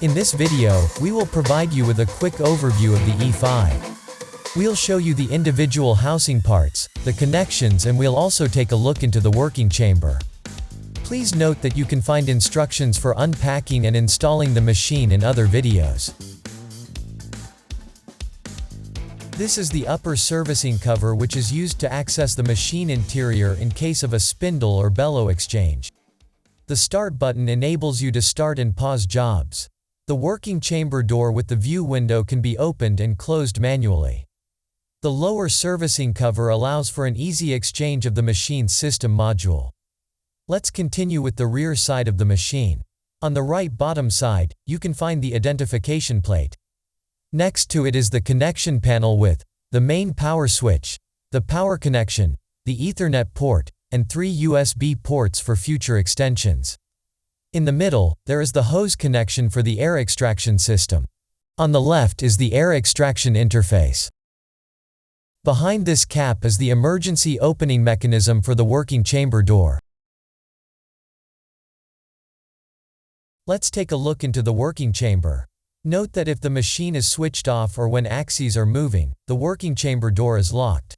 In this video, we will provide you with a quick overview of the E5. We'll show you the individual housing parts, the connections, and we'll also take a look into the working chamber. Please note that you can find instructions for unpacking and installing the machine in other videos. This is the upper servicing cover, which is used to access the machine interior in case of a spindle or bellow exchange. The start button enables you to start and pause jobs. The working chamber door with the view window can be opened and closed manually. The lower servicing cover allows for an easy exchange of the machine's system module. Let's continue with the rear side of the machine. On the right bottom side, you can find the identification plate. Next to it is the connection panel with the main power switch, the power connection, the Ethernet port, and 3 USB ports for future extensions. In the middle, there is the hose connection for the air extraction system. On the left is the air extraction interface. Behind this cap is the emergency opening mechanism for the working chamber door. Let's take a look into the working chamber. Note that if the machine is switched off or when axes are moving, the working chamber door is locked.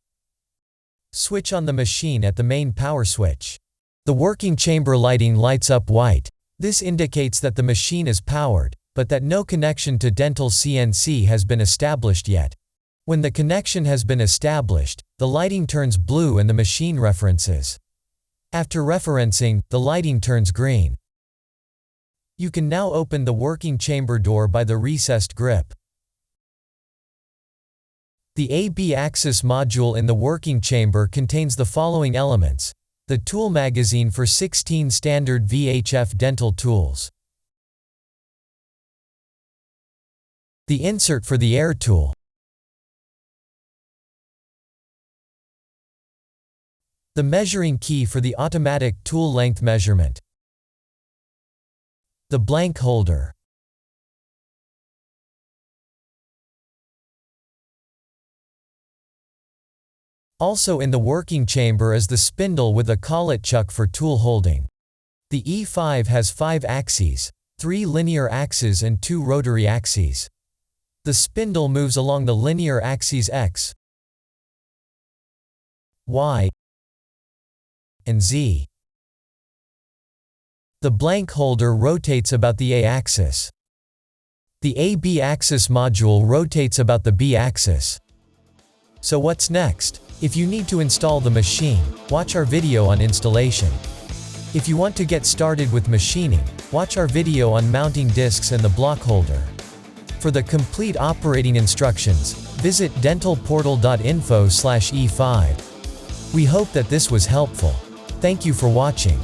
Switch on the machine at the main power switch. The working chamber lighting lights up white. This indicates that the machine is powered, but that no connection to dental CNC has been established yet. When the connection has been established, the lighting turns blue and the machine references. After referencing, the lighting turns green. You can now open the working chamber door by the recessed grip. The AB axis module in the working chamber contains the following elements: the tool magazine for 16 standard VHF dental tools, the insert for the air tool, the measuring key for the automatic tool length measurement, the blank holder. Also in the working chamber is the spindle with a collet chuck for tool holding. The E5 has 5 axes, 3 linear axes and 2 rotary axes. The spindle moves along the linear axes X, Y, and Z. The blank holder rotates about the A-axis. The AB axis module rotates about the B-axis. So what's next? If you need to install the machine, watch our video on installation. If you want to get started with machining, watch our video on mounting discs and the block holder. For the complete operating instructions, visit dentalportal.info/E5. We hope that this was helpful. Thank you for watching.